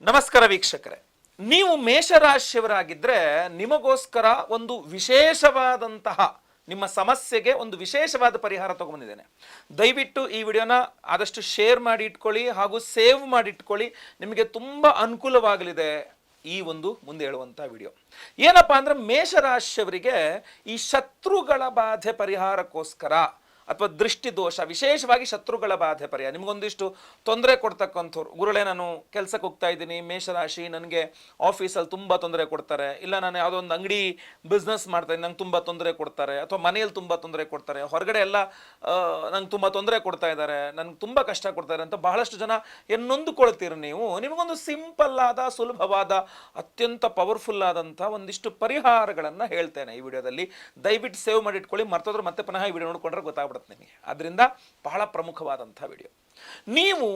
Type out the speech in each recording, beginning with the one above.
ನಮಸ್ಕಾರ ವೀಕ್ಷಕರೇ, ನೀವು ಮೇಷರಾಶಿಯವರಾಗಿದ್ದರೆ ನಿಮಗೋಸ್ಕರ ಒಂದು ವಿಶೇಷವಾದಂತಹ ನಿಮ್ಮ ಸಮಸ್ಯೆಗೆ ಒಂದು ವಿಶೇಷವಾದ ಪರಿಹಾರ ತಗೊಂಡಿದ್ದೇನೆ. ದಯವಿಟ್ಟು ಈ ವಿಡಿಯೋನ ಆದಷ್ಟು ಶೇರ್ ಮಾಡಿ ಇಟ್ಕೊಳ್ಳಿ ಹಾಗೂ ಸೇವ್ ಮಾಡಿ ಇಟ್ಕೊಳ್ಳಿ. ನಿಮಗೆ ತುಂಬ ಅನುಕೂಲವಾಗಲಿದೆ ಈ ಒಂದು ಮುಂದೆ ಹೇಳುವಂಥ ವಿಡಿಯೋ. ಏನಪ್ಪ ಅಂದರೆ ಮೇಷರಾಶಿಯವರಿಗೆ ಈ ಶತ್ರುಗಳ ಬಾಧೆ ಪರಿಹಾರಕ್ಕೋಸ್ಕರ ಅಥವಾ ದೃಷ್ಟಿ ದೋಷ, ವಿಶೇಷವಾಗಿ ಶತ್ರುಗಳ ಬಾಧೆ ಪರಿಹಾರ, ನಿಮಗೊಂದಿಷ್ಟು ತೊಂದರೆ ಕೊಡ್ತಕ್ಕಂಥವ್ರು, ಗುರುಳೇ ನಾನು ಕೆಲಸಕ್ಕೆ ಹೋಗ್ತಾ ಇದ್ದೀನಿ, ಮೇಷರಾಶಿ, ನನಗೆ ಆಫೀಸಲ್ಲಿ ತುಂಬ ತೊಂದರೆ ಕೊಡ್ತಾರೆ, ಇಲ್ಲ ನಾನು ಯಾವುದೋ ಒಂದು ಅಂಗಡಿ ಬಿಸ್ನೆಸ್ ಮಾಡ್ತಾಯಿದ್ದೀನಿ, ನಂಗೆ ತುಂಬ ತೊಂದರೆ ಕೊಡ್ತಾರೆ, ಅಥವಾ ಮನೆಯಲ್ಲಿ ತುಂಬ ತೊಂದರೆ ಕೊಡ್ತಾರೆ, ಹೊರಗಡೆ ಎಲ್ಲ ನಂಗೆ ತುಂಬ ತೊಂದರೆ ಕೊಡ್ತಾ ಇದ್ದಾರೆ, ನನಗೆ ತುಂಬ ಕಷ್ಟ ಕೊಡ್ತಾರೆ ಅಂತ ಬಹಳಷ್ಟು ಜನ ನೊಂದುಕೊಳ್ತೀರಿ ನೀವು. ನಿಮಗೊಂದು ಸಿಂಪಲ್ ಆದ, ಸುಲಭವಾದ, ಅತ್ಯಂತ ಪವರ್ಫುಲ್ ಆದಂಥ ಒಂದಿಷ್ಟು ಪರಿಹಾರಗಳನ್ನು ಹೇಳ್ತೇನೆ ಈ ವಿಡಿಯೋದಲ್ಲಿ. ದಯವಿಟ್ಟು ಸೇವ್ ಮಾಡಿ ಇಟ್ಕೊಳ್ಳಿ, ಮರ್ತೋದ್ರೆ ಮತ್ತೆ ಪುನಃ ಈ ವಿಡಿಯೋ ನೋಡ್ಕೊಂಡ್ರೆ ಗೊತ್ತಾಗ್ಬಿಡುತ್ತೆ ನಿಮಗೆ. ಆದ್ದರಿಂದ ಬಹಳ ಪ್ರಮುಖವಾದಂಥ ವಿಡಿಯೋ. ನೀವು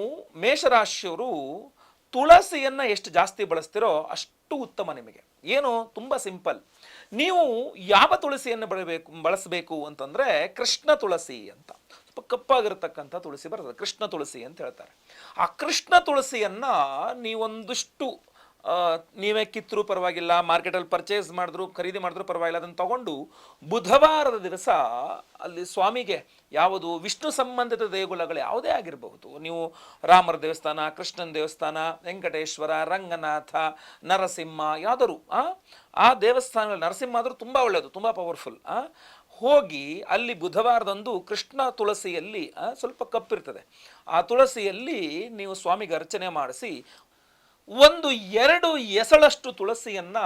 ಮೇಷರಾಶಿಯವರು ತುಳಸಿಯನ್ನು ಎಷ್ಟು ಜಾಸ್ತಿ ಬಳಸ್ತಿರೋ ಅಷ್ಟು ಉತ್ತಮ ನಿಮಗೆ. ಏನು, ತುಂಬ ಸಿಂಪಲ್. ನೀವು ಯಾವ ತುಳಸಿಯನ್ನು ಬಳಸಬೇಕು ಅಂತಂದರೆ ಕೃಷ್ಣ ತುಳಸಿ ಅಂತ, ಸ್ವಲ್ಪ ಕಪ್ಪಾಗಿರ್ತಕ್ಕಂಥ ತುಳಸಿ ಬರ್ತದೆ, ಕೃಷ್ಣ ತುಳಸಿ ಅಂತ ಹೇಳ್ತಾರೆ. ಆ ಕೃಷ್ಣ ತುಳಸಿಯನ್ನು ನೀವೊಂದಿಷ್ಟು ನೀವೇ ಕಿತ್ತರೂ ಪರವಾಗಿಲ್ಲ, ಮಾರ್ಕೆಟಲ್ಲಿ ಪರ್ಚೇಸ್ ಮಾಡಿದ್ರು, ಖರೀದಿ ಮಾಡಿದ್ರು ಪರವಾಗಿಲ್ಲ, ಅದನ್ನು ತಗೊಂಡು ಬುಧವಾರದ ದಿವಸ ಅಲ್ಲಿ ಸ್ವಾಮಿಗೆ ಯಾವುದು ವಿಷ್ಣು ಸಂಬಂಧಿತ ದೇಗುಲಗಳು ಯಾವುದೇ ಆಗಿರಬಹುದು, ನೀವು ರಾಮರ ದೇವಸ್ಥಾನ, ಕೃಷ್ಣನ ದೇವಸ್ಥಾನ, ವೆಂಕಟೇಶ್ವರ, ರಂಗನಾಥ, ನರಸಿಂಹ, ಯಾವ್ದಾದ್ರು ಆ ದೇವಸ್ಥಾನಗಳು, ನರಸಿಂಹ ಆದರೂ ತುಂಬ ಒಳ್ಳೆಯದು, ತುಂಬ ಪವರ್ಫುಲ್. ಹೋಗಿ ಅಲ್ಲಿ ಬುಧವಾರದಂದು ಕೃಷ್ಣ ತುಳಸಿಯಲ್ಲಿ ಸ್ವಲ್ಪ ಕಪ್ಪಿರ್ತದೆ, ಆ ತುಳಸಿಯಲ್ಲಿ ನೀವು ಸ್ವಾಮಿಗೆ ಅರ್ಚನೆ ಮಾಡಿಸಿ ಒಂದು 2 ಎಸಳಷ್ಟು ತುಳಸಿಯನ್ನು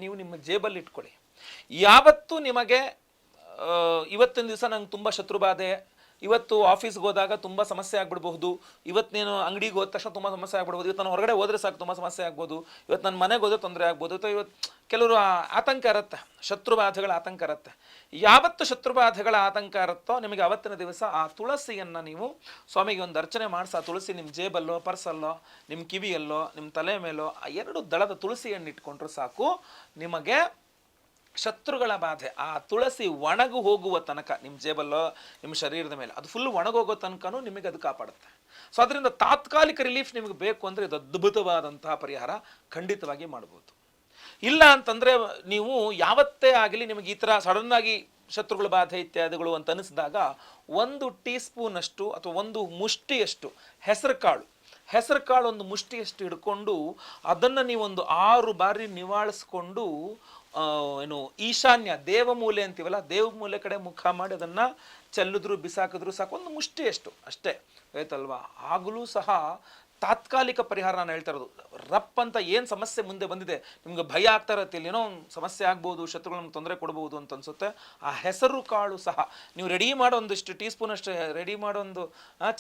ನೀವು ನಿಮ್ಮ ಜೇಬಲ್ಲಿ ಇಟ್ಕೊಳ್ಳಿ. ಯಾವತ್ತೂ ನಿಮಗೆ ಇವತ್ತಿನ ದಿವಸ ನಂಗೆ ತುಂಬ ಶತ್ರುಬಾಧೆ, ಇವತ್ತು ಆಫೀಸ್ಗೆ ಹೋದಾಗ ತುಂಬ ಸಮಸ್ಯೆ ಆಗ್ಬಿಡ್ಬಹುದು, ಇವತ್ತು ನೀನು ಅಂಗಡಿಗೆ ಹೋದ ತಕ್ಷಣ ತುಂಬ ಸಮಸ್ಯೆ ಆಗ್ಬಿಡ್ಬೋದು, ಇವತ್ತು ನಾನು ಹೊರಗಡೆ ಹೋದರೆ ಸಾಕು ತುಂಬ ಸಮಸ್ಯೆ ಆಗ್ಬೋದು, ಇವತ್ತು ನನ್ನ ಮನೆಗೆ ಹೋದ್ರೆ ತೊಂದರೆ ಆಗ್ಬೋದು, ಅಥವಾ ಇವತ್ತು ಕೆಲವರು ಆತಂಕ ಇರುತ್ತೆ, ಶತ್ರುಬಾಧೆಗಳ ಆತಂಕ ಇರುತ್ತೆ. ಯಾವತ್ತು ಶತ್ರುಬಾಧೆಗಳ ಆತಂಕ ಇರುತ್ತೋ ನಿಮಗೆ ಅವತ್ತಿನ ದಿವಸ ಆ ತುಳಸಿಯನ್ನು ನೀವು ಸ್ವಾಮಿಗೆ ಒಂದು ಅರ್ಚನೆ ಮಾಡಿಸಿ, ಆ ತುಳಸಿ ನಿಮ್ಮ ಜೇಬಲ್ಲೋ, ಪರ್ಸಲ್ಲೋ, ನಿಮ್ಮ ಕಿವಿಯಲ್ಲೋ, ನಿಮ್ಮ ತಲೆ ಮೇಲೋ ಆ 2 ದಳದ ತುಳಸಿಯನ್ನು ಇಟ್ಕೊಂಡ್ರೆ ಸಾಕು. ನಿಮಗೆ ಶತ್ರುಗಳ ಬಾಧೆ ಆ ತುಳಸಿ ಒಣಗು ಹೋಗುವ ತನಕ ನಿಮ್ಮ ಜೇಬಲ್ಲೋ ನಿಮ್ಮ ಶರೀರದ ಮೇಲೆ ಅದು ಫುಲ್ ಒಣಗೋಗೋ ತನಕನೂ ನಿಮಗೆ ಅದು ಕಾಪಾಡುತ್ತೆ. ಸೊ ಅದರಿಂದ ತಾತ್ಕಾಲಿಕ ರಿಲೀಫ್ ನಿಮಗೆ ಬೇಕು ಅಂದರೆ ಇದು ಅದ್ಭುತವಾದಂತಹ ಪರಿಹಾರ ಖಂಡಿತವಾಗಿ ಮಾಡ್ಬೋದು. ಇಲ್ಲ ಅಂತಂದರೆ ನೀವು ಯಾವತ್ತೇ ಆಗಲಿ ನಿಮಗೆ ಈ ಥರ ಸಡನ್ನಾಗಿ ಶತ್ರುಗಳ ಬಾಧೆ ಇತ್ಯಾದಿಗಳು ಅಂತ ಅನಿಸಿದಾಗ 1 ಟೀ ಸ್ಪೂನಷ್ಟು ಅಥವಾ 1 ಮುಷ್ಟಿಯಷ್ಟು ಹೆಸರು ಕಾಳು 1 ಮುಷ್ಟಿಯಷ್ಟು ಹಿಡ್ಕೊಂಡು ಅದನ್ನು ನೀವೊಂದು 6 ಬಾರಿ ನಿವಾಳಿಸ್ಕೊಂಡು ಏನು ಈಶಾನ್ಯ ದೇವಮೂಲೆ ಅಂತೀವಲ್ಲ, ದೇವಮೂಲೆ ಕಡೆ ಮುಖ ಮಾಡಿ ಅದನ್ನು ಚೆಲ್ಲಿದ್ರು ಬಿಸಾಕಿದ್ರು ಸಾಕು, 1 ಮುಷ್ಟಿಯಷ್ಟು ಅಷ್ಟೇ ಆಯ್ತಲ್ವಾ. ಆಗಲೂ ಸಹ ತಾತ್ಕಾಲಿಕ ಪರಿಹಾರ ನಾನು ಹೇಳ್ತಾ ಇರೋದು. ರಪ್ ಅಂತ ಏನು ಸಮಸ್ಯೆ ಮುಂದೆ ಬಂದಿದೆ, ನಿಮ್ಗೆ ಭಯ ಆಗ್ತಾ ಇರತ್ತೆ, ಇಲ್ಲಿ ಏನೋ ಸಮಸ್ಯೆ ಆಗ್ಬೋದು, ಶತ್ರುಗಳು ನಮ್ಗೆ ತೊಂದರೆ ಕೊಡ್ಬೋದು ಅಂತ ಅನ್ಸುತ್ತೆ, ಆ ಹೆಸರು ಕಾಳು ಸಹ ನೀವು ರೆಡಿ ಮಾಡೋ ಒಂದಿಷ್ಟು ಟೀ ಸ್ಪೂನ್ ಅಷ್ಟು ರೆಡಿ ಮಾಡೋ ಒಂದು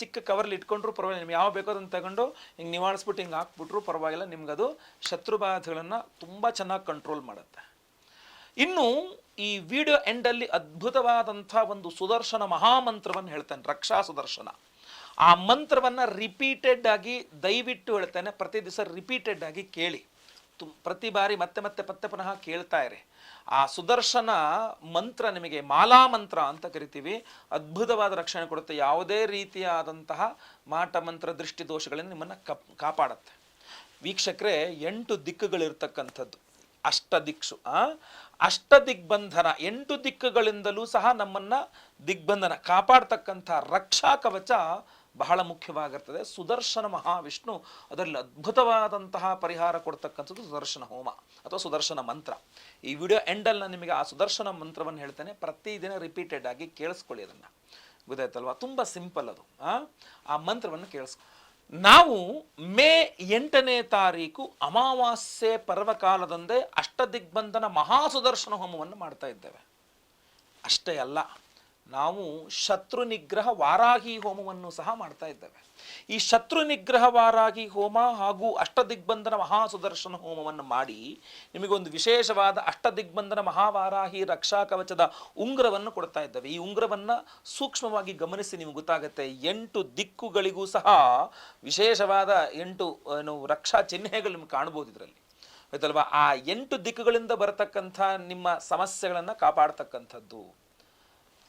ಚಿಕ್ಕ ಕವರ್ಲಿ ಇಟ್ಕೊಂಡ್ರು ಪರವಾಗಿಲ್ಲ, ನಿಮ್ಗೆ ಯಾವ ಬೇಕೋ ಅದನ್ನು ತಗೊಂಡು ಹಿಂಗೆ ನಿವಾಳಿಸ್ಬಿಟ್ಟು ಹಿಂಗೆ ಹಾಕ್ಬಿಟ್ರು ಪರವಾಗಿಲ್ಲ, ನಿಮ್ಗದು ಶತ್ರುಬಾಧೆಗಳನ್ನು ತುಂಬ ಚೆನ್ನಾಗಿ ಕಂಟ್ರೋಲ್ ಮಾಡುತ್ತೆ. ಇನ್ನು ಈ ವಿಡಿಯೋ ಎಂಡಲ್ಲಿ ಅದ್ಭುತವಾದಂಥ ಒಂದು ಸುದರ್ಶನ ಮಹಾಮಂತ್ರವನ್ನು ಹೇಳ್ತೇನೆ, ರಕ್ಷಾ ಸುದರ್ಶನ. ಆ ಮಂತ್ರವನ್ನು ರಿಪೀಟೆಡ್ ಆಗಿ ದಯವಿಟ್ಟು ಹೇಳ್ತೇನೆ, ಪ್ರತಿ ದಿವಸ ರಿಪೀಟೆಡ್ ಆಗಿ ಕೇಳಿ, ಪ್ರತಿ ಬಾರಿ ಮತ್ತೆ ಪುನಃ ಕೇಳ್ತಾ ಇರಿ. ಆ ಸುದರ್ಶನ ಮಂತ್ರ ನಿಮಗೆ ಮಾಲಾ ಮಂತ್ರ ಅಂತ ಕರಿತೀವಿ, ಅದ್ಭುತವಾದ ರಕ್ಷಣೆ ಕೊಡುತ್ತೆ. ಯಾವುದೇ ರೀತಿಯಾದಂತಹ ಮಾಟ ಮಂತ್ರ ದೃಷ್ಟಿ ದೋಷಗಳಿಂದ ನಿಮ್ಮನ್ನು ಕಾಪಾಡುತ್ತೆ. ವೀಕ್ಷಕರೇ, 8 ದಿಕ್ಕುಗಳಿರ್ತಕ್ಕಂಥದ್ದು, ಅಷ್ಟದಿಗ್ಬಂಧನ, 8 ದಿಕ್ಕುಗಳಿಂದಲೂ ಸಹ ನಮ್ಮನ್ನು ದಿಗ್ಬಂಧನ ಕಾಪಾಡ್ತಕ್ಕಂಥ ರಕ್ಷಾ ಕವಚ ಬಹಳ ಮುಖ್ಯವಾಗಿರ್ತದೆ. ಸುದರ್ಶನ ಮಹಾವಿಷ್ಣು ಅದರಲ್ಲಿ ಅದ್ಭುತವಾದಂತಹ ಪರಿಹಾರ ಕೊಡ್ತಕ್ಕಂಥದ್ದು ಸುದರ್ಶನ ಹೋಮ ಅಥವಾ ಸುದರ್ಶನ ಮಂತ್ರ. ಈ ವಿಡಿಯೋ ಎಂಡಲ್ಲಿ ನಾನು ನಿಮಗೆ ಆ ಸುದರ್ಶನ ಮಂತ್ರವನ್ನು ಹೇಳ್ತೇನೆ, ಪ್ರತಿದಿನ ರಿಪೀಟೆಡ್ ಆಗಿ ಕೇಳಿಸ್ಕೊಳ್ಳಿ, ಅದನ್ನು ಗೊತ್ತಾಯ್ತಲ್ವಾ, ತುಂಬ ಸಿಂಪಲ್ ಅದು. ಆ ಮಂತ್ರವನ್ನು ಕೇಳಿಸ್ಕೊ. ನಾವು ಮೇ 8ನೇ ತಾರೀಕು ಅಮಾವಾಸ್ಯೆ ಪರ್ವಕಾಲದಂದೇ ಅಷ್ಟದಿಗ್ಬಂಧನ ಮಹಾಸುದರ್ಶನ ಹೋಮವನ್ನು ಮಾಡ್ತಾ ಇದ್ದೇವೆ. ಅಷ್ಟೇ ಅಲ್ಲ, ನಾವು ಶತ್ರು ನಿಗ್ರಹ ವಾರಾಹಿ ಹೋಮವನ್ನು ಸಹ ಮಾಡ್ತಾ ಇದ್ದೇವೆ. ಈ ಶತ್ರು ನಿಗ್ರಹ ವಾರಾಹಿ ಹೋಮ ಹಾಗೂ ಅಷ್ಟದಿಗ್ಬಂಧನ ಮಹಾಸುದರ್ಶನ ಹೋಮವನ್ನು ಮಾಡಿ ನಿಮಗೊಂದು ವಿಶೇಷವಾದ ಅಷ್ಟದಿಗ್ಬಂಧನ ಮಹಾವಾರಾಹಿ ರಕ್ಷಾ ಕವಚದ ಉಂಗುರವನ್ನು ಕೊಡ್ತಾ ಇದ್ದೇವೆ. ಈ ಉಂಗುರವನ್ನು ಸೂಕ್ಷ್ಮವಾಗಿ ಗಮನಿಸಿ, ನಿಮಗೆ ಗೊತ್ತಾಗುತ್ತೆ 8 ದಿಕ್ಕುಗಳಿಗೂ ಸಹ ವಿಶೇಷವಾದ 8 ರಕ್ಷಾ ಚಿಹ್ನೆಗಳು ನಿಮ್ಗೆ ಕಾಣ್ಬೋದು ಇದರಲ್ಲಿ, ಆಯ್ತಲ್ವಾ. ಆ 8 ದಿಕ್ಕುಗಳಿಂದ ಬರತಕ್ಕಂಥ ನಿಮ್ಮ ಸಮಸ್ಯೆಗಳನ್ನು ಕಾಪಾಡ್ತಕ್ಕಂಥದ್ದು.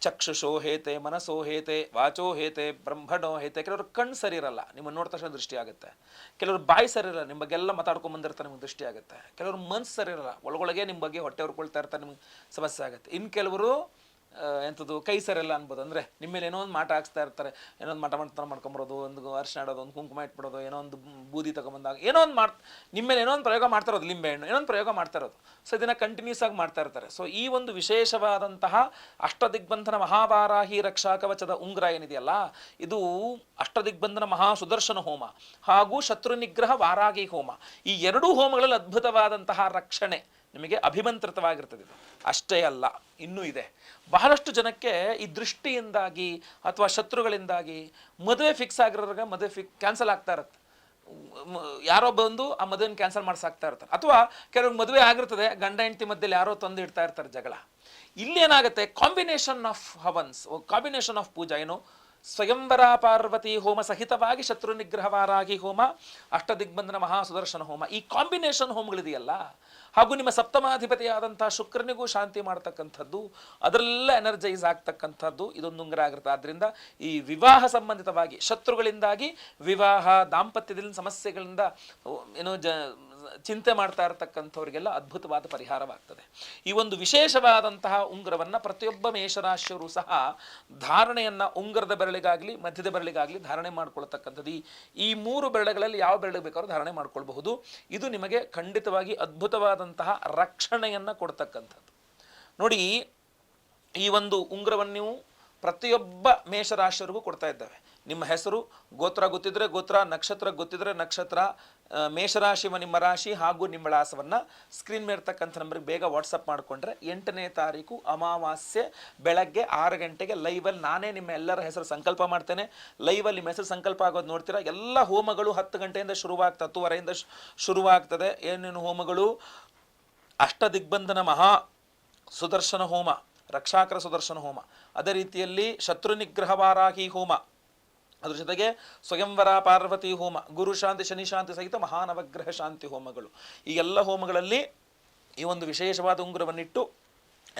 ಚಕ್ಷುಷೋ ಹೇತೆ, ಮನಸ್ಸೋ ಹೇತೆ, ವಾಚೋ ಹೇತೆ, ಬ್ರಹ್ಮಣೋ ಹೇತೆ. ಕೆಲವರು ಕಣ್ಣು ಸರಿ ಇರಲ್ಲ, ನಿಮ್ಮನ್ನು ನೋಡಿದ ತಕ್ಷಣ ದೃಷ್ಟಿ ಆಗುತ್ತೆ. ಕೆಲವರು ಬಾಯಿ ಸರಿ ಇರಲ್ಲ, ನಿಮ್ಮ ಬಗ್ಗೆ ಎಲ್ಲ ಮಾತಾಡ್ಕೊಂಡು ಬಂದಿರ್ತಾರೆ, ನಿಮ್ಗೆ ದೃಷ್ಟಿ ಆಗುತ್ತೆ. ಕೆಲವರು ಮನಸ್ಸು ಸರಿ ಇರಲ್ಲ, ಒಳಗೊಳಗೆ ನಿಮ್ಮ ಬಗ್ಗೆ ಹೊಟ್ಟೆ ಹೊರ್ಕೊಳ್ತಾ ಇರ್ತಾರೆ, ನಿಮ್ಗೆ ಸಮಸ್ಯೆ ಆಗುತ್ತೆ. ಇನ್ನು ಕೆಲವರು ಎಂಥದ್ದು ಕೈ ಸರಿಲ್ಲ ಅನ್ಬೋದು, ಅಂದರೆ ನಿಮ್ಮ ಮೇಲೆ ಏನೋ ಒಂದು ಮಾಟ ಹಾಕ್ಸ್ತಾ ಇರ್ತಾರೆ, ಏನೋ ಒಂದು ಮಠ ಮಾಡ್ಕೊಂಬರೋದು, ಒಂದು ಅರ್ಶಿನ ಆಡೋದು, ಒಂದು ಕುಂಕುಮ ಇಟ್ಬಿಡೋದು, ಏನೋ ಒಂದು ಬೂದಿ ತೊಗೊಂಬಂದಾಗ ಏನೋ ಒಂದು ನಿಮ್ಮ ಮೇಲೆ ಏನೋ ಒಂದು ಪ್ರಯೋಗ ಮಾಡ್ತಾ ಇರೋದು, ಲಿಂಬೆಹಣ್ಣು ಏನೋ ಒಂದು ಪ್ರಯೋಗ ಮಾಡ್ತಾ ಇರೋದು. ಸೊ ಇದನ್ನು ಕಂಟಿನ್ಯೂಸ್ ಆಗಿ ಮಾಡ್ತಾ ಇರ್ತಾರೆ. ಸೊ ಈ ಒಂದು ವಿಶೇಷವಾದಂತಹ ಅಷ್ಟದಿಗ್ಬಂಧನ ಮಹಾವಾರಾಹಿ ರಕ್ಷಾ ಕವಚದ ಉಂಗುರ ಏನಿದೆಯಲ್ಲ, ಇದು ಅಷ್ಟದಿಗ್ಬಂಧನ ಮಹಾ ಸುದರ್ಶನ ಹೋಮ ಹಾಗೂ ಶತ್ರು ನಿಗ್ರಹ ವಾರಾಗಿ ಹೋಮ, ಈ ಎರಡೂ ಹೋಮಗಳಲ್ಲಿ ಅದ್ಭುತವಾದಂತಹ ರಕ್ಷಣೆ ನಿಮಗೆ ಅಭಿಮಂತ್ರಿತವಾಗಿರ್ತದೆ. ಇದು ಅಷ್ಟೇ ಅಲ್ಲ, ಇನ್ನೂ ಇದೆ. ಬಹಳಷ್ಟು ಜನಕ್ಕೆ ಈ ದೃಷ್ಟಿಯಿಂದಾಗಿ ಅಥವಾ ಶತ್ರುಗಳಿಂದಾಗಿ ಮದುವೆ ಫಿಕ್ಸ್ ಆಗಿರೋರಿಗೆ ಮದುವೆ ಕ್ಯಾನ್ಸಲ್ ಆಗ್ತಾ ಇರುತ್ತೆ. ಯಾರೋ ಬಂದು ಆ ಮದುವೆನ ಕ್ಯಾನ್ಸಲ್ ಮಾಡಿಸಾಕ್ತಾ ಇರ್ತಾರೆ. ಅಥವಾ ಕೆಲವ್ರಿಗೆ ಮದುವೆ ಆಗಿರ್ತದೆ, ಗಂಡ ಹೆಂಡತಿ ಮಧ್ಯದಲ್ಲಿ ಯಾರೋ ತಂದು ಇಡ್ತಾ ಇರ್ತಾರೆ ಜಗಳ. ಇಲ್ಲೇನಾಗುತ್ತೆ, ಕಾಂಬಿನೇಷನ್ ಆಫ್ ಹವನ್ಸ್, ಕಾಂಬಿನೇಷನ್ ಆಫ್ ಪೂಜಾ, ಏನು ಸ್ವಯಂವರ ಪಾರ್ವತಿ ಹೋಮ ಸಹಿತವಾಗಿ ಶತ್ರು ನಿಗ್ರಹವಾರಾಗಿ ಹೋಮ, ಅಷ್ಟದಿಗ್ಬಂಧನ ಮಹಾ ಸುದರ್ಶನ ಹೋಮ, ಈ ಕಾಂಬಿನೇಷನ್ ಹೋಮಗಳಿದೆಯಲ್ಲ, ಹಾಗೂ ನಿಮ್ಮ ಸಪ್ತಮಾಧಿಪತಿಯಾದಂತಹ ಶುಕ್ರನಿಗೂ ಶಾಂತಿ ಮಾಡ್ತಕ್ಕಂಥದ್ದು, ಅದರಲ್ಲ ಎನರ್ಜೈಸ್ ಆಗ್ತಕ್ಕಂಥದ್ದು ಇದೊಂದು ಉಂಗುರ ಆಗಿರುತ್ತೆ. ಆದ್ದರಿಂದ ಈ ವಿವಾಹ ಸಂಬಂಧಿತವಾಗಿ ಶತ್ರುಗಳಿಂದಾಗಿ ವಿವಾಹ ದಾಂಪತ್ಯದಲ್ಲಿ ಸಮಸ್ಯೆಗಳಿಂದ ಏನೋ ಚಿಂತೆ ಮಾಡ್ತಾ ಇರತಕ್ಕಂಥವ್ರಿಗೆಲ್ಲ ಅದ್ಭುತವಾದ ಪರಿಹಾರವಾಗ್ತದೆ. ಈ ಒಂದು ವಿಶೇಷವಾದಂತಹ ಉಂಗುರವನ್ನು ಪ್ರತಿಯೊಬ್ಬ ಮೇಷರಾಶಿಯವರು ಸಹ ಧಾರಣೆಯನ್ನು ಉಂಗುರದ ಬೆರಳಿಗಾಗಲಿ ಮಧ್ಯದ ಬೆರಳಿಗಾಗಲಿ ಧಾರಣೆ ಮಾಡ್ಕೊಳ್ತಕ್ಕಂಥದ್ದು. ಈ ಮೂರು ಬೆರಳುಗಳಲ್ಲಿ ಯಾವ ಬೆರಳಿಗೆ ಬೇಕಾದ್ರೂ ಧಾರಣೆ ಮಾಡ್ಕೊಳ್ಬಹುದು. ಇದು ನಿಮಗೆ ಖಂಡಿತವಾಗಿ ಅದ್ಭುತವಾದಂತಹ ರಕ್ಷಣೆಯನ್ನು ಕೊಡ್ತಕ್ಕಂಥದ್ದು. ನೋಡಿ, ಈ ಒಂದು ಉಂಗುರವನ್ನು ನೀವು ಪ್ರತಿಯೊಬ್ಬ ಮೇಷರಾಶಿಯವರಿಗೂ ಕೊಡ್ತಾ ಇದ್ದಾವೆ. ನಿಮ್ಮ ಹೆಸರು, ಗೋತ್ರ ಗೊತ್ತಿದ್ರೆ ಗೋತ್ರ, ನಕ್ಷತ್ರ ಗೊತ್ತಿದ್ರೆ ನಕ್ಷತ್ರ, ಮೇಷರಾಶಿ ನಿಮ್ಮ ರಾಶಿ ಹಾಗೂ ನಿಮ್ಮ ವಿಳಾಸವನ್ನು ಸ್ಕ್ರೀನ್ ಮೇಲೆ ಇರ್ತಕ್ಕಂಥ ನಂಬರ್ಗೆ ಬೇಗ ವಾಟ್ಸಪ್ ಮಾಡಿಕೊಂಡ್ರೆ 8ನೇ ತಾರೀಕು ಅಮಾವಾಸ್ಯೆ ಬೆಳಗ್ಗೆ 6 ಗಂಟೆಗೆ ಲೈವಲ್ಲಿ ನಾನೇ ನಿಮ್ಮ ಎಲ್ಲರ ಹೆಸರು ಸಂಕಲ್ಪ ಮಾಡ್ತೇನೆ. ಲೈವಲ್ಲಿ ನಿಮ್ಮ ಹೆಸರು ಸಂಕಲ್ಪ ಆಗೋದು ನೋಡ್ತೀರಾ. ಎಲ್ಲ ಹೋಮಗಳು 10 ಗಂಟೆಯಿಂದ ಶುರುವಾಗ್ತದೆ, 10:30ಯಿಂದ ಶುರುವಾಗ್ತದೆ. ಏನೇನು ಹೋಮಗಳು? ಅಷ್ಟದಿಗ್ಬಂಧನ ಮಹಾ ಸುದರ್ಶನ ಹೋಮ, ರಕ್ಷಾಕರ ಸುದರ್ಶನ ಹೋಮ, ಅದೇ ರೀತಿಯಲ್ಲಿ ಶತ್ರು ನಿಗ್ರಹವಾರಾಹಿ ಹೋಮ, ಅದ್ರ ಜೊತೆಗೆ ಸ್ವಯಂವರ ಪಾರ್ವತಿ ಹೋಮ, ಗುರು ಶಾಂತಿ ಶನಿ ಶಾಂತಿ ಸಹಿತ ಮಹಾನವಗ್ರಹ ಶಾಂತಿ ಹೋಮಗಳು. ಈ ಎಲ್ಲ ಹೋಮಗಳಲ್ಲಿ ಈ ಒಂದು ವಿಶೇಷವಾದ ಉಂಗುರವನ್ನಿಟ್ಟು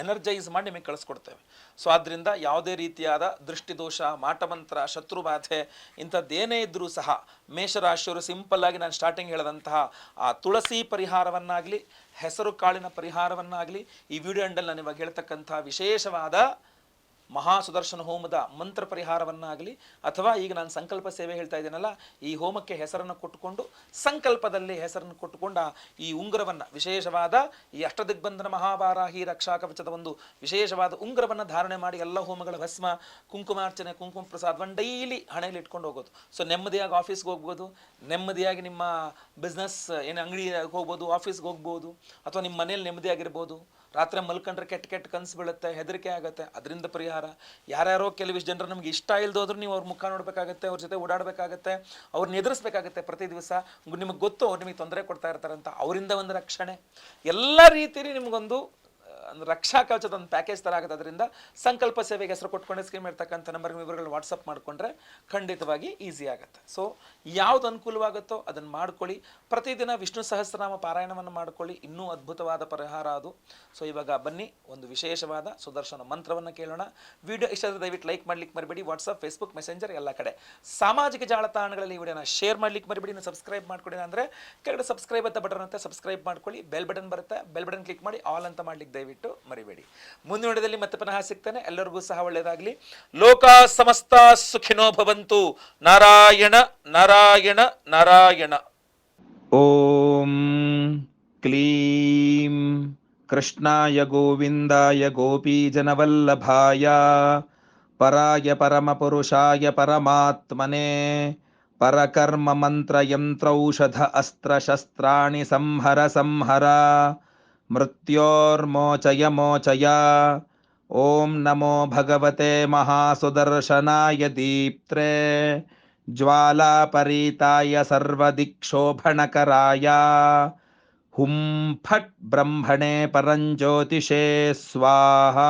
ಎನರ್ಜೈಸ್ ಮಾಡಿ ನಿಮಗೆ ಕಳಿಸ್ಕೊಡ್ತೇವೆ. ಸೊ ಆದ್ದರಿಂದ ಯಾವುದೇ ರೀತಿಯಾದ ದೃಷ್ಟಿದೋಷ, ಮಾಟಮಂತ್ರ, ಶತ್ರುಬಾಧೆ ಇಂಥದ್ದೇನೇ ಇದ್ದರೂ ಸಹ ಮೇಷರಾಶಿಯವರು ಸಿಂಪಲ್ಲಾಗಿ ನಾನು ಸ್ಟಾರ್ಟಿಂಗ್ ಹೇಳಿದಂತಹ ಆ ತುಳಸಿ ಪರಿಹಾರವನ್ನಾಗಲಿ, ಹೆಸರು ಕಾಳಿನ ಪರಿಹಾರವನ್ನಾಗಲಿ, ಈ ವಿಡಿಯೋ ಎಂಡಲ್ಲಿ ನಾನು ಇವಾಗ ಹೇಳ್ತಕ್ಕಂಥ ವಿಶೇಷವಾದ ಮಹಾ ಸುದರ್ಶನ ಹೋಮದ ಮಂತ್ರ ಪರಿಹಾರವನ್ನಾಗಲಿ, ಅಥವಾ ಈಗ ನಾನು ಸಂಕಲ್ಪ ಸೇವೆ ಹೇಳ್ತಾ ಇದ್ದೀನಲ್ಲ, ಈ ಹೋಮಕ್ಕೆ ಹೆಸರನ್ನು ಕೊಟ್ಟುಕೊಂಡು ಸಂಕಲ್ಪದಲ್ಲಿ ಹೆಸರನ್ನು ಕೊಟ್ಟುಕೊಂಡ ಈ ಉಂಗುರವನ್ನು, ವಿಶೇಷವಾದ ಈ ಅಷ್ಟದಿಗ್ಬಂಧನ ಮಹಾವಾರಾಹಿ ರಕ್ಷಾ ಕವಚದ ಒಂದು ವಿಶೇಷವಾದ ಉಂಗುರವನ್ನು ಧಾರಣೆ ಮಾಡಿ ಎಲ್ಲ ಹೋಮಗಳ ಭಸ್ಮ, ಕುಂಕುಮಾರ್ಚನೆ, ಕುಂಕುಮ ಪ್ರಸಾದವನ್ನು ಡೈಲಿ ಹಣೆಯಲ್ಲಿ ಇಟ್ಕೊಂಡು ಹೋಗೋದು. ಸೊ ನೆಮ್ಮದಿಯಾಗಿ ಆಫೀಸ್ಗೆ ಹೋಗ್ಬೋದು, ನೆಮ್ಮದಿಯಾಗಿ ನಿಮ್ಮ ಬಿಸ್ನೆಸ್ ಏನು ಅಂಗಡಿಗೆ ಹೋಗ್ಬೋದು, ಆಫೀಸ್ಗೆ ಹೋಗ್ಬೋದು, ಅಥವಾ ನಿಮ್ಮ ಮನೇಲಿ ನೆಮ್ಮದಿಯಾಗಿರ್ಬೋದು. ರಾತ್ರಿ ಮಲ್ಕೊಂಡ್ರೆ ಕೆಟ್ಟ ಕನಸು ಬೀಳುತ್ತೆ, ಹೆದರಿಕೆ ಆಗುತ್ತೆ, ಅದರಿಂದ ಪರಿಹಾರ. ಯಾರ್ಯಾರೋ ಕೆಲವಿಷ್ಟು ಜನರು ನಮ್ಗೆ ಇಷ್ಟ ಇಲ್ದೋದ್ರೂ ನೀವು ಅವ್ರ ಮುಖ ನೋಡಬೇಕಾಗತ್ತೆ, ಅವ್ರ ಜೊತೆ ಓಡಾಡಬೇಕಾಗತ್ತೆ, ಅವ್ರನ್ನ ಎದುರಿಸ್ಬೇಕಾಗತ್ತೆ ಪ್ರತಿ ದಿವಸ. ನಿಮಗೆ ಗೊತ್ತು ಅವ್ರು ನಿಮಗೆ ತೊಂದರೆ ಕೊಡ್ತಾ ಇರ್ತಾರೆ ಅಂತ, ಅವರಿಂದ ಒಂದು ರಕ್ಷಣೆ. ಎಲ್ಲ ರೀತಿಯಲ್ಲಿ ನಿಮಗೊಂದು ರಕ್ಷಾ ಕವಚದ ಒಂದು ಪ್ಯಾಕೇಜ್ ಥರ ಆಗುತ್ತೆ. ಅದರಿಂದ ಸಂಕಲ್ಪ ಸೇವೆಗೆ ಹೆಸರು ಕೊಟ್ಕೊಂಡೆ ಸ್ಕ್ರೀನ್ ಇರ್ತಕ್ಕಂಥ ನಂಬರ್ಗೆ ವಿವರಗಳು ವಾಟ್ಸಪ್ ಮಾಡಿಕೊಂಡ್ರೆ ಖಂಡಿತವಾಗಿ ಈಸಿ ಆಗುತ್ತೆ. ಸೊ ಯಾವುದು ಅನುಕೂಲವಾಗುತ್ತೋ ಅದನ್ನು ಮಾಡ್ಕೊಳ್ಳಿ. ಪ್ರತಿದಿನ ವಿಷ್ಣು ಸಹಸ್ರನಾಮ ಪಾರಾಯಣವನ್ನು ಮಾಡ್ಕೊಳ್ಳಿ, ಇನ್ನೂ ಅದ್ಭುತವಾದ ಪರಿಹಾರ ಅದು. ಸೊ ಇವಾಗ ಬನ್ನಿ ಒಂದು ವಿಶೇಷವಾದ ಸುದರ್ಶನ ಮಂತ್ರವನ್ನು ಕೇಳೋಣ. ವಿಡಿಯೋ ಇಷ್ಟ ಆದರೆ ದಯವಿಟ್ಟು ಲೈಕ್ ಮಾಡ್ಲಿಕ್ಕೆ ಮರಿಬೇಡಿ. ವಾಟ್ಸಪ್, ಫೇಸ್ಬುಕ್, ಮೆಸೆಂಜರ್ ಎಲ್ಲ ಕಡೆ ಸಾಮಾಜಿಕ ಜಾಲತಾಣಗಳಲ್ಲಿ ಈ ವಿಡಿಯೋನ ಶೇರ್ ಮಾಡ್ಲಿಕ್ಕೆ ಮರಿಬೇಡಿ. ನೀವು ಸಬ್ಸ್ಕ್ರೈಬ್ ಮಾಡ್ಕೊಳ್ಳಿ ಅಂದರೆ ಕೆಳಗಡೆ ಸಬ್ಸ್ಕ್ರೈಬ್ ಅಂತ ಬಟನ್ ಅಂತ ಸಬ್ಸ್ಕ್ರೈಬ್ ಮಾಡ್ಕೊಳ್ಳಿ. ಬೆಲ್ ಬಟನ್ ಬರುತ್ತೆ, ಬೆಲ್ ಬಟನ್ ಕ್ಲಿಕ್ ಮಾಡಿ ಆಲ್ ಅಂತ ಮಾಡ್ಲಿಕ್ಕೆ ದಯವಿಟ್ಟು ಮರಿಬೇಡಿ. ಮುಂದಿನ ವಿಡಿಯೋದಲ್ಲಿ ಮತ್ತೆ ಪುನಃ ಸಿಗ್ತೇನೆ. ಎಲ್ಲರಿಗೂ ಸಹ ಒಳ್ಳೆಯದಾಗಲಿ. ಲೋಕ ಸಮಸ್ತ ಸುಖಿನೋ ಭವಂತು. ನಾರಾಯಣ ನಾರಾಯಣ ನಾರಾಯಣ. ಓಂ ಕ್ಲೀಂ ಕೃಷ್ಣಾಯ ಗೋವಿಂದಾಯ ಗೋಪೀಜನವಲ್ಲಭಾಯ ಪರಾಯ ಪರಮಪುರುಷಾಯ ಪರಮಾತ್ಮನೇ ಪರಕರ್ಮ ಮಂತ್ರ ಯಂತ್ರೌಷಧ ಅಸ್ತ್ರ ಶಸ್ತ್ರಾಣಿ ಸಂಹರ ಸಂಹರ ಮೃತ್ಯೋರ್ಮೋಚಯ ಮೋಚಯ. ಓಂ ನಮೋ ಭಗವತೆ ಮಹಾಸುದರ್ಶನಾಯ ದೀಪ್ತ್ರೇ ಜ್ವಾಲಾಪರೀತಾಯ ಸರ್ವದಿಕ್ಷೋಭಣಕರಾಯ ಹುಂ ಫಟ್ ಬ್ರಹ್ಮಣೇ ಪರಂಜ್ಯೋತಿಷೇ ಸ್ವಾಹಾ.